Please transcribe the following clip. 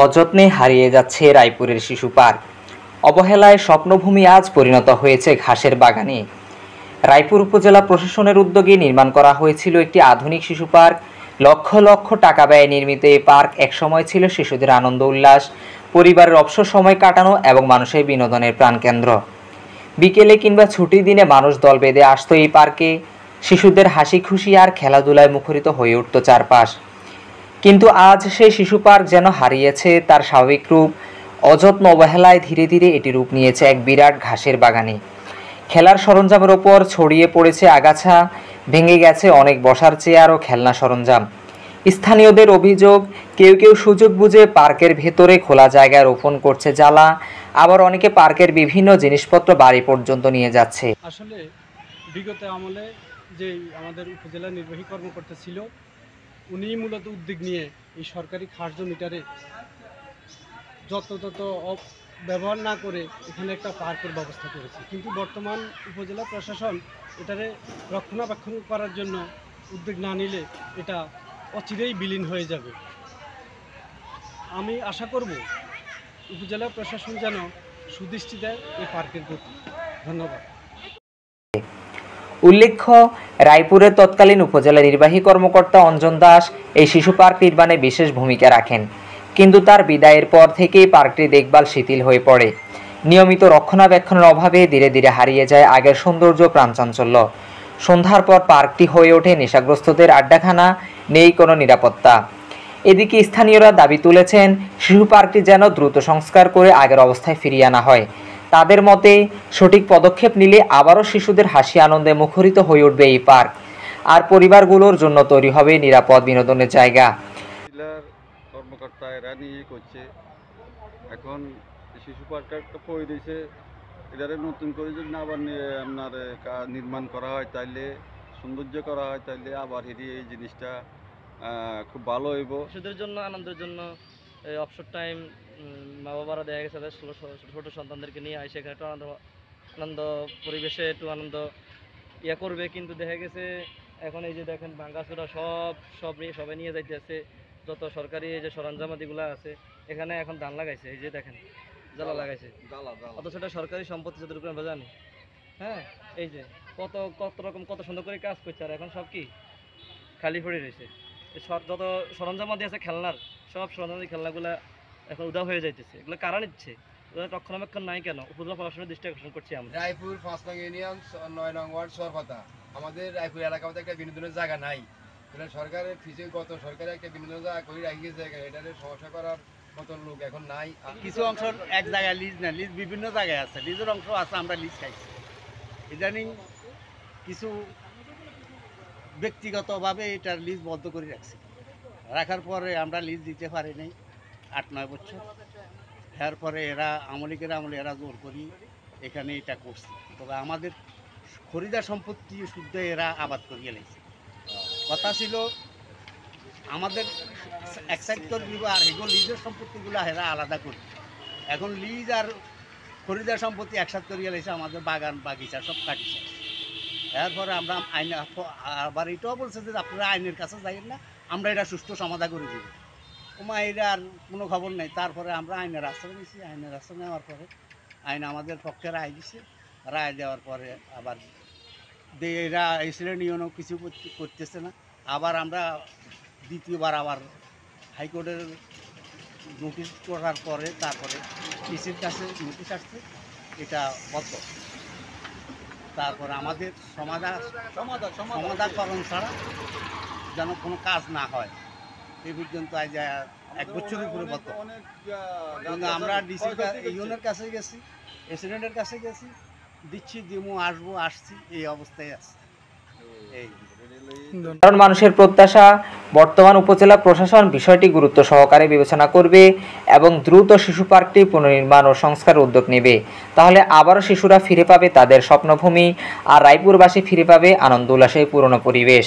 অযত্নে হারিয়ে যাচ্ছে রায়পুরের শিশু পার্ক। অবহেলায় স্বপ্নভূমি আজ পরিণত হয়েছে ঘাসের বাগানে। রায়পুর উপজেলা প্রশাসনের উদ্যোগে নির্মাণ করা হয়েছিল একটি আধুনিক শিশু পার্ক। লক্ষ লক্ষ টাকা ব্যয়ে নির্মিত এই পার্ক একসময় ছিল শিশুদের আনন্দ উল্লাস, পরিবারের অবসর সময় কাটানো এবং মানুষের বিনোদনের প্রাণকেন্দ্র। বিকেলে কিংবা ছুটির দিনে মানুষ দল বেঁধে আসতো এই পার্কে। শিশুদের হাসি খুশি আর খেলাধুলায় মুখরিত হয়ে উঠত চারপাশ। কিন্তু আজ সেই শিশু পার্ক যেন হারিয়েছে তার স্বাভাবিক রূপ। অযত্ন অবহেলায় ধীরে ধীরে এটি রূপ নিয়েছে এক বিরাট ঘাসের বাগানে। খেলার সরঞ্জামের ওপর ছড়িয়ে পড়েছে আগাছা, ভেঙে গেছে অনেক বসার চেয়ার ও খেলনা সরঞ্জাম। স্থানীয়দের অভিযোগ, কেউ কেউ সুযোগ বুঝে পার্কের ভেতরে খোলা জায়গায় রোপণ করছে জ্বালা, আবার অনেকে পার্কের বিভিন্ন জিনিসপত্র বাড়ি পর্যন্ত নিয়ে যাচ্ছে। আসলে বিগত আমলে যে আমাদের উপজেলা নির্বাহী কর্মকর্তা ছিল, উনি মূলত উদ্যোগ নিয়ে এই সরকারি খাস জমিটারে যত ব্যবহার না করে এখানে একটা পার্কের ব্যবস্থা করেছে। কিন্তু বর্তমান উপজেলা প্রশাসন এটারে রক্ষণাবেক্ষণ করার জন্য উদ্যোগ না নিলে এটা অচিরেই বিলীন হয়ে যাবে। আমি আশা করব উপজেলা প্রশাসন যেন সুদৃষ্টি দেয় এই পার্কের প্রতি। ধন্যবাদ। উল্লেখ্য, রায়পুরের তৎকালীন উপজেলা নির্বাহী কর্মকর্তা অঞ্জন দাস এই শিশু পার্ক নির্মাণে বিশেষ ভূমিকা রাখেন। কিন্তু তার বিদায়ের পর থেকেই পার্কটি দেখভাল শিথিল হয়ে পড়ে। নিয়মিত রক্ষণাবেক্ষণের অভাবে ধীরে ধীরে হারিয়ে যায় আগের সৌন্দর্য, প্রাণচাঞ্চল্য। সন্ধ্যার পর পার্কটি হয়ে ওঠে নেশাগ্রস্তদের আড্ডাখানা, নেই কোনো নিরাপত্তা। এদিকে স্থানীয়রা দাবি তুলেছেন, শিশু পার্কটি যেন দ্রুত সংস্কার করে আগের অবস্থায় ফিরিয়ে আনা হয়। তাদের মতে, সঠিক পদক্ষেপ নিলে আবারও শিশুদের হাসি আনন্দে মুখরিত হয়ে উঠবে এই পার্ক, আর পরিবারগুলোর জন্য তৈরি হবে নিরাপদ বিনোদনের জায়গা। কর্মকর্তা এরা নিয়ে করছে, এখন শিশু পার্কটা একটা পড়ে দিয়েছে, এটারে নতুন করে যদি আবার আপনার নির্মাণ করা হয়, তাইলে সৌন্দর্য করা হয়, তাইলে আবার এই জিনিসটা খুব ভালো হইব। শিশুদের জন্য, আনন্দের জন্য অবসর টাইম মা বাবারা দেখা গেছে তাদের ছোটো সন্তানদেরকে নিয়ে আসে এখানে একটু আনন্দ পরিবেশে একটু আনন্দ করবে। কিন্তু দেখা গেছে এখন এই যে দেখেন ভাঙ্গাচোরা সবাই নিয়ে যাইতেছে। যত সরকারি এই যে সরঞ্জামাদিগুলো আছে এখানে এখন ধান লাগাইছে, এই যে দেখেন জ্বালা লাগাইছে, অথচ এটা সরকারি সম্পত্তি যতটুকু আমরা জানি। হ্যাঁ, এই যে কত সুন্দর করে কাজ করছে, আর এখন সব কি খালি পড়ে রয়েছে। যত সরঞ্জামাদি আছে খেলনার, সব সরঞ্জামাদি খেলনাগুলা এখন উদা হয়ে যাইতেছে। এগুলো কারা নিচ্ছে? রক্ষণাবেক্ষণ নাই কেন? উপজেলা প্রশাসনের দৃষ্টি আকর্ষণ করছি আমরা। রায়পুর 5 নং ইউনিয়ন 9 নং ওয়ার্ড সরপাতা, আমাদের রায়পুর এলাকাতে একটা বিনোদনের জায়গা নাই। সরকারের ফিসে সরকারে একটা বিনোদনের জায়গা করে রাখি গেছে, এটার সমস্যা করার মতো লোক এখন নাই। কিছু অংশ এক জায়গায় লিজ না, লিজ বিভিন্ন জায়গায় আছে, লিজের অংশ আছে, আমরা লিজ খাইছি। ইদানিং কিছু ব্যক্তিগতভাবে এটার লিজ বন্ধ করে রাখছি, রাখার পরে আমরা লিজ দিতে পারি নাই 8-9 বছর। এরপরে এরা আমলে এরা জোর করি এখানে এটা করছে। তবে আমাদের খরিদার সম্পত্তি শুদ্ধ এরা আবাদ করিয়ে লেগেছে। কথা ছিল আমাদের এক সাইড করে দিব, আর এগুলো লিজের সম্পত্তিগুলো এরা আলাদা করি। এখন লিজ আর খরিদার সম্পত্তি একসাথে করিয়ে লেগেছে, আমাদের বাগান বাগিচা সব কাটিছে। এরপরে আমরা আইন আবার এটাও বলছে যে আপনারা আইনের কাছে যাইেন না, আমরা এটা সুষ্ঠু সমাধান করে দিব। এটা আর কোনো খবর নেই। তারপরে আমরা আইনের আশ্রয় নিয়েছি, আইনের আশ্রয় নেওয়ার পরে আইন আমাদের পক্ষে রায় দিছে। রায় দেওয়ার পরে আবার এরা এই শ্রেণীও কিছু করতেছে না। আবার আমরা দ্বিতীয়বার আবার হাইকোর্টের নোটিশ করার পরে তারপরে ডিসির কাছে নোটিশ আসছে, এটা বদ্ধ। তারপরে আমাদের সমাধানকরণ ছাড়া যেন কোনো কাজ না হয়, এই পর্যন্ত আজ 1 বছরের উপরে বদ্ধ। কিন্তু আমরা ডিসি ইউনের কাছে গেছি, প্রেসিডেন্টের কাছে গেছি, দিচ্ছি দিমু আসছি, এই অবস্থায় আছে। কারণ মানুষের প্রত্যাশা, বর্তমান উপজেলা প্রশাসন বিষয়টি গুরুত্ব সহকারে বিবেচনা করবে এবং দ্রুত শিশু পার্কটি পুনর্নির্মাণ ও সংস্কার উদ্যোগ নেবে। তাহলে আবারও শিশুরা ফিরে পাবে তাদের স্বপ্নভূমি, আর রায়পুরবাসী ফিরে পাবে আনন্দ উল্লাসে পুরনো পরিবেশ।